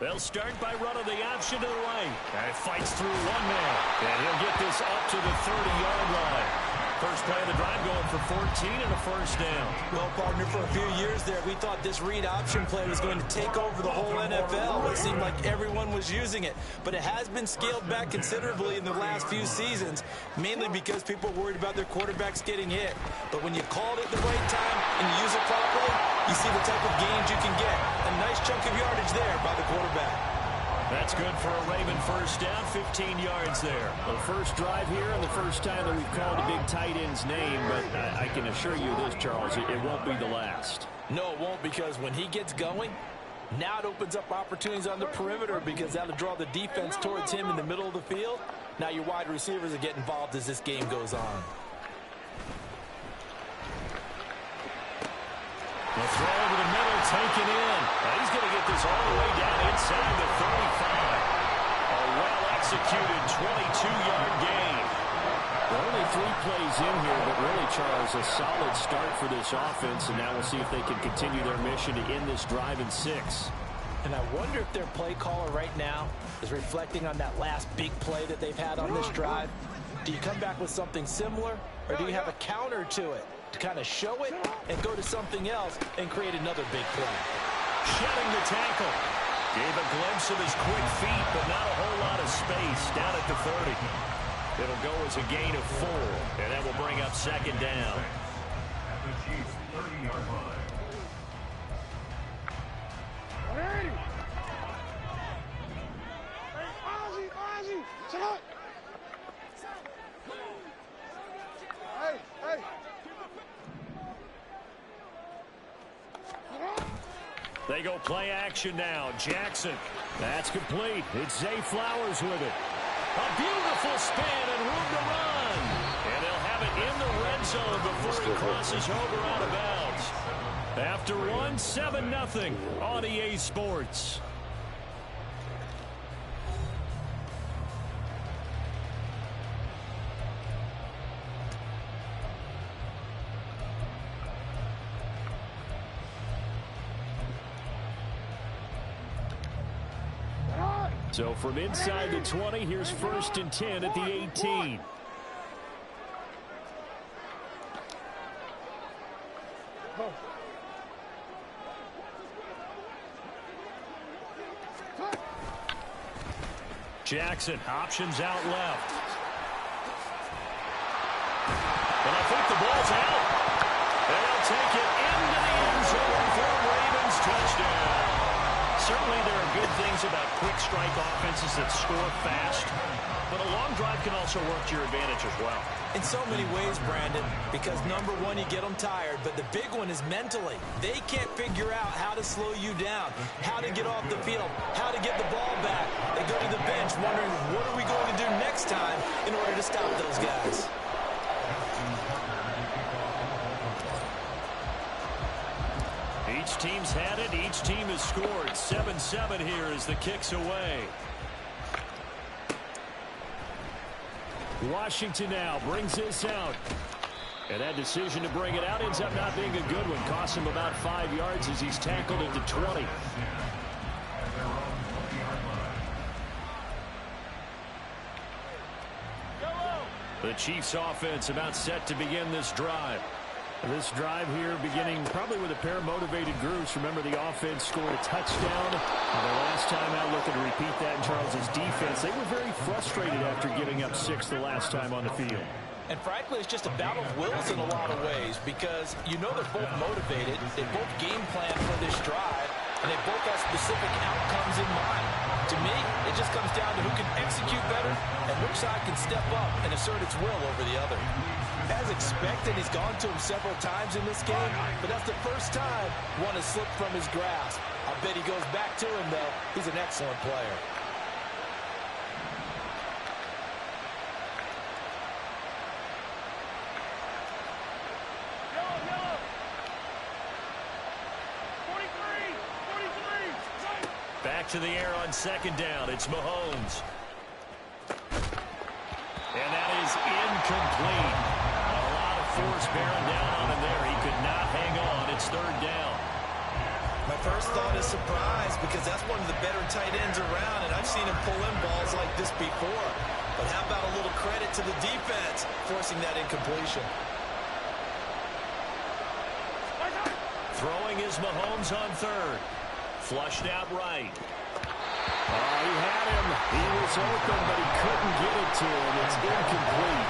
They'll start by running the option to the right. And it fights through one man. And he'll get this up to the 30-yard line. First play of the drive going for 14 and a first down. Well, partner, for a few years there, we thought this read option play was going to take over the whole NFL. It seemed like everyone was using it. But it has been scaled back considerably in the last few seasons, mainly because people are worried about their quarterbacks getting hit. But when you call it at the right time and you use it properly, you see the type of gains you can get. A nice chunk of yardage there by the quarterback. That's good for a Raven first down, 15 yards there. The first drive here and the first time that we've called a big tight end's name, but I can assure you this, Charles, it won't be the last. No, it won't, because when he gets going, now it opens up opportunities on the perimeter because that'll draw the defense towards him in the middle of the field. Now your wide receivers will get involved as this game goes on. The throw over the middle, taken in. Now he's going to get this all the way down inside the 35. A well-executed 22-yard gain. They're only 3 plays in here, but really, Charles, a solid start for this offense, and now we'll see if they can continue their mission to end this drive in 6. And I wonder if their play caller right now is reflecting on that last big play that they've had on this drive. Do you come back with something similar, or do you have a counter to it to kind of show it and go to something else and create another big play? Shedding the tackle. Gave a glimpse of his quick feet, but not a whole lot of space down at the 30. It'll go as a gain of 4, and that will bring up second down. The Chiefs' 30-yard line. They go play action now. Jackson. That's complete. It's Zay Flowers with it. A beautiful spin and room to run. And they'll have it in the red zone before he crosses over out of bounds. After one, 7-0 on EA Sports. So from inside the 20, here's 1st and 10 at the 18. Jackson, options out left. And I think the ball's out. And they'll take it into the end zone for a Ravens touchdown. Certainly there are good things about quick strike offenses that score fast, but a long drive can also work to your advantage as well. In so many ways, Brandon, because number one, you get them tired, but the big one is mentally. They can't figure out how to slow you down, how to get off the field, how to get the ball back. They go to the bench wondering, what are we going to do next time in order to stop those guys? Each team's had it. Each team has scored. 7-7 here as the kick's away. Washington now brings this out. And that decision to bring it out ends up not being a good one. Costs him about 5 yards as he's tackled at the 20. The Chiefs offense about set to begin this drive. This drive here beginning probably with a pair of motivated groups. Remember, the offense scored a touchdown. The last time out, looking to repeat that in Charles's defense. They were very frustrated after giving up 6 the last time on the field. And frankly, it's just a battle of wills in a lot of ways because you know they're both motivated. They both game plan for this drive, and they both have specific outcomes in mind. To me, it just comes down to who can execute better and which side can step up and assert its will over the other. As expected, he's gone to him several times in this game, but that's the first time one has slipped from his grasp. I bet he goes back to him, though. He's an excellent player. Back to the air on second down. It's Mahomes. And that is incomplete. A lot of force bearing down on him there. He could not hang on. It's third down. My first thought is surprise because that's one of the better tight ends around, and I've seen him pull in balls like this before. But how about a little credit to the defense forcing that incompletion? Throwing is Mahomes on third. Flushed out right. Oh, he had him. He was open, but he couldn't get it to him. It's incomplete.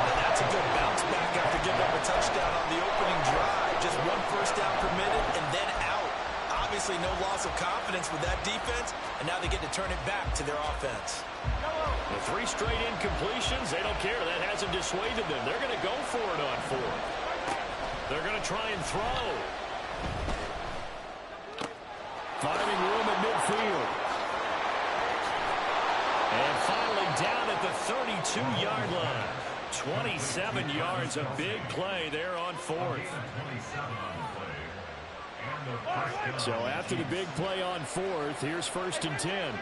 And that's a good bounce back after giving up a touchdown on the opening drive. Just one first down permitted and then out. Obviously no loss of confidence with that defense, and now they get to turn it back to their offense. The 3 straight incompletions, they don't care. That hasn't dissuaded them. They're going to go for it on 4th. They're going to try and throw. Finding room at midfield. And finally down at the 32-yard line. 27 yards, a big play there on 4th. So after the big play on 4th, here's 1st and 10.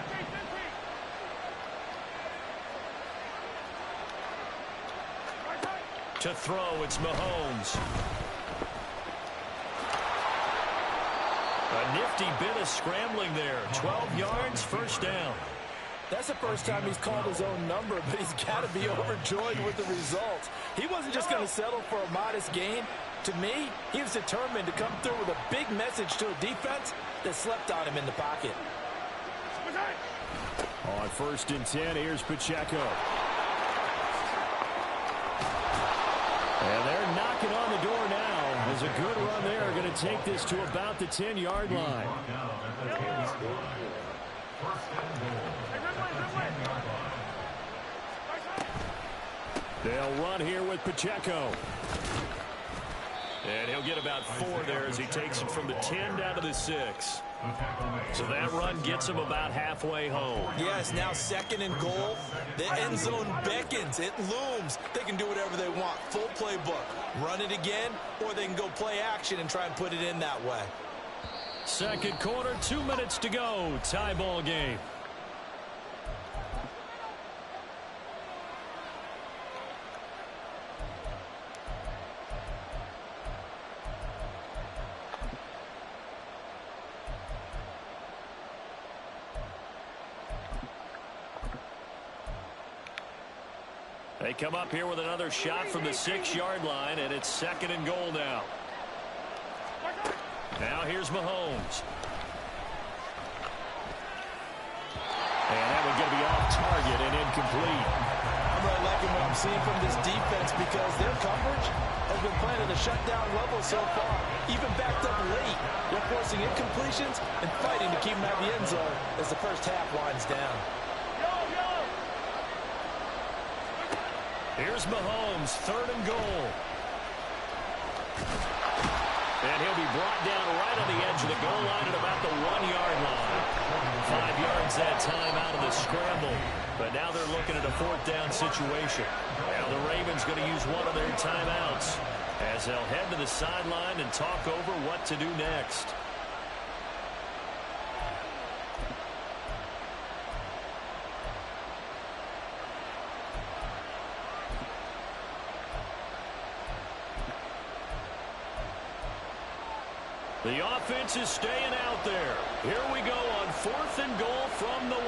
To throw, it's Mahomes. A nifty bit of scrambling there. 12 yards, first down. That's the first time he's called his own number, but he's got to be overjoyed with the result. He wasn't just going to settle for a modest gain. To me, he was determined to come through with a big message to a defense that slept on him in the pocket. On 1st and 10, here's Pacheco. And they're knocking on the door now. There's a good run there. Going to take this to about the 10-yard line. They'll run here with Pacheco. And he'll get about 4 there as he takes it from the 10 down to the 6. So that run gets him about halfway home. Yes, now 2nd and goal. The end zone beckons. It looms. They can do whatever they want. Full playbook. Run it again, or they can go play action and try and put it in that way. Second quarter, 2 minutes to go. Tie ball game. They come up here with another shot from the 6-yard line, and it's 2nd and goal now. Now here's Mahomes. And that one's going to be off target and incomplete. I'm really liking what I'm seeing from this defense because their coverage has been playing at a shutdown level so far. Even backed up late, they're forcing incompletions and fighting to keep them out of the end zone as the first half winds down. Here's Mahomes, 3rd and goal. And he'll be brought down right on the edge of the goal line at about the 1-yard line. 5 yards that time out of the scramble. But now they're looking at a 4th down situation. Now the Ravens going to use one of their timeouts as they'll head to the sideline and talk over what to do next. The offense is staying out there. Here we go on 4th and goal from the 1.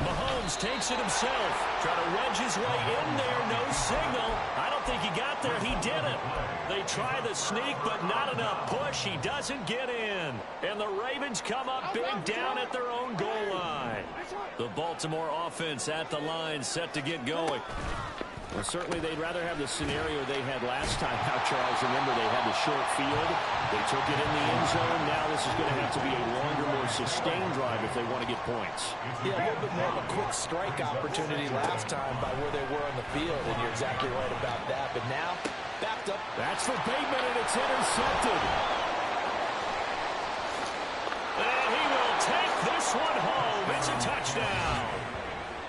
Mahomes takes it himself. Trying to wedge his way in there. No signal. I don't think he got there. He didn't. They try the sneak, but not enough push. He doesn't get in. And the Ravens come up big down at their own goal line. The Baltimore offense at the line, set to get going. Well, certainly they'd rather have the scenario they had last time out, Charles. Remember, they had the short field. They took it in the end zone. Now this is going to have to be a longer, more sustained drive if they want to get points. Yeah, a little bit more of a quick strike opportunity last time by where they were on the field, and you're exactly right about that. But now, backed up. That's for Bateman, and it's intercepted. And he will take this one home. It's a touchdown.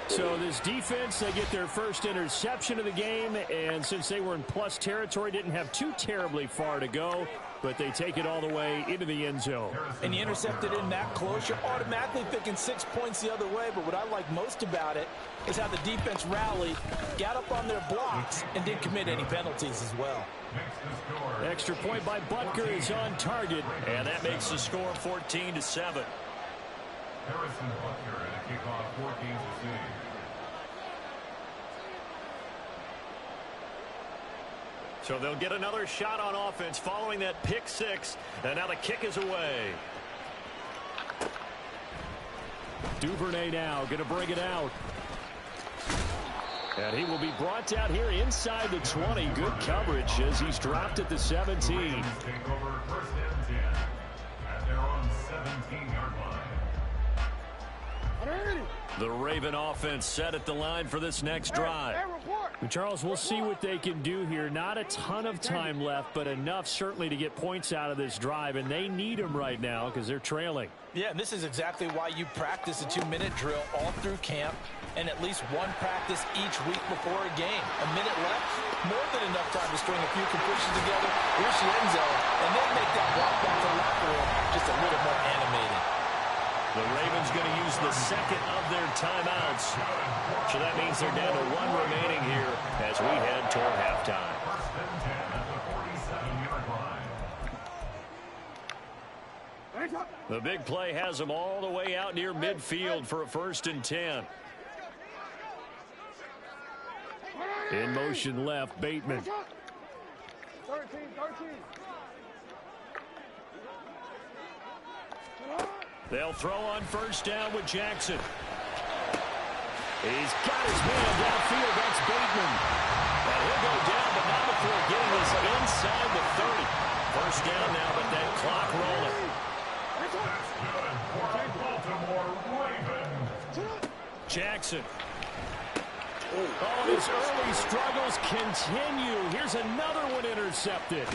So this defense, they get their first interception of the game, and since they were in plus territory, didn't have too terribly far to go. but they take it all the way into the end zone. And you intercepted in that close, you're automatically thinking 6 points the other way. But what I like most about it is how the defense rallied, got up on their blocks, and didn't commit any penalties as well. Extra point by Butker is on target, and that makes the score 14-7. Harrison Butker at a kickoff, 14-6. So they'll get another shot on offense following that pick six, and now the kick is away. Duvernay now going to bring it out. And he will be brought down here inside the 20. Good coverage as he's dropped at the 17. Take over first and 10 at their own 17-yard line. The Raven offense set at the line for this next drive. Charles, we'll see what they can do here. Not a ton of time left, but enough certainly to get points out of this drive, and they need them right now because they're trailing. Yeah, and this is exactly why you practice a 2-minute drill all through camp and at least one practice each week before a game. A minute left, more than enough time to string a few completions together, reach the end zone, and then make that walk back to the locker room just a little more animated. The Ravens going to use the second of their timeouts. So that means they're down to one remaining here as we head toward halftime. First and 10 at the 47-yard line. The big play has them all the way out near midfield for a 1st and 10. In motion left, Bateman. 13. They'll throw on first down with Jackson. He's got his man downfield. That's Bateman. And he'll go down, but not before getting this inside the 30. First down now, but that clock rolling. That's good for a Baltimore Ravens. Jackson. Oh, his early struggles continue. Here's another one intercepted.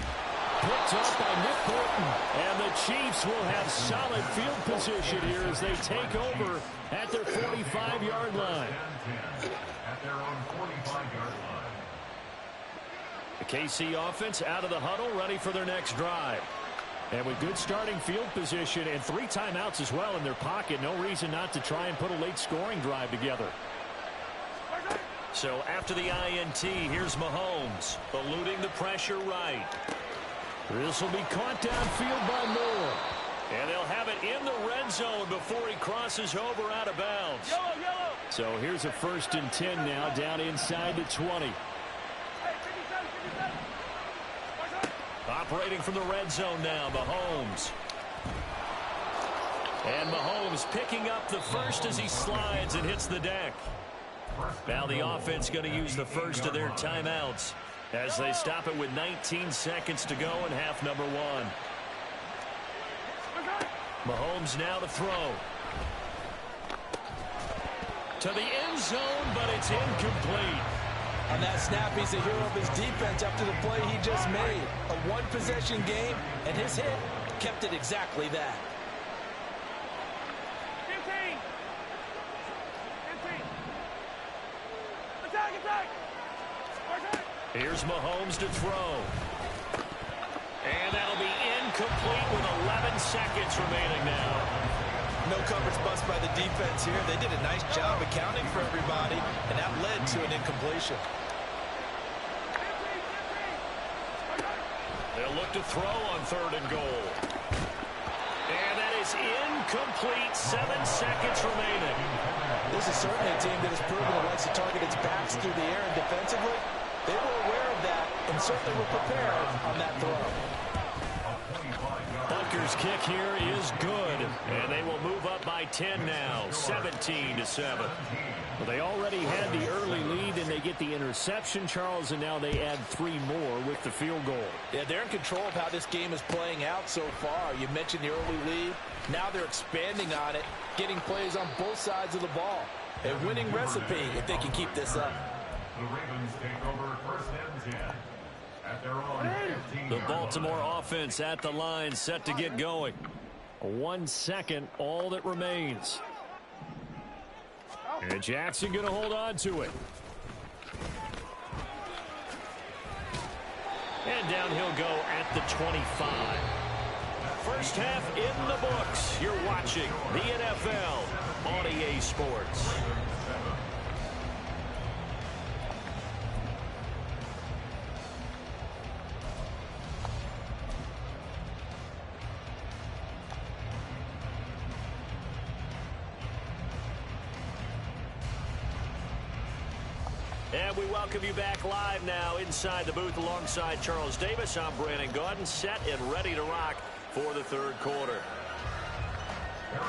Picked up by Nick Bolton. And the Chiefs will have solid field position here as they take over at their 45-yard line. At their own 45-yard line. The KC offense out of the huddle, ready for their next drive. And with good starting field position and 3 timeouts as well in their pocket, no reason not to try and put a late scoring drive together. So after the INT, here's Mahomes, eluding the pressure right. This will be caught downfield by Moore. And they'll have it in the red zone before he crosses over out of bounds. So here's a 1st and 10 now down inside the 20. Operating from the red zone now, Mahomes. And Mahomes picking up the first as he slides and hits the deck. Now the offense going to use the first of their timeouts as they stop it with 19 seconds to go in half number 1. Mahomes now to throw. To the end zone, but it's incomplete. On that snap, he's a hero of his defense after the play he just made. A one-possession game, and his hit kept it exactly that. 15. Attack. Here's Mahomes to throw. And that'll be incomplete with 11 seconds remaining now. No coverage bust by the defense here. They did a nice job accounting for everybody, and that led to an incompletion. They'll look to throw on 3rd and goal. And that is incomplete. 7 seconds remaining. This is certainly a team that has proven it likes to target its backs through the air and defensively. They were aware of that and certainly were prepared on that throw. Butker's kick here is good, and they will move up by 10 now, 17-7. Well, they already had the early lead, and they get the interception, Charles, and now they add 3 more with the field goal. Yeah, they're in control of how this game is playing out so far. You mentioned the early lead. Now they're expanding on it, getting plays on both sides of the ball. A winning recipe if they can keep this up. The Ravens take over 1st and 10 at their own 15. The Baltimore offense at the line, set to get going. 1 second, all that remains. And Jackson going to hold on to it. And down he'll go at the 25. First half in the books. You're watching the NFL on EA Sports. And we welcome you back live now inside the booth alongside Charles Davis. I'm Brandon Gaudin, set and ready to rock for the third quarter.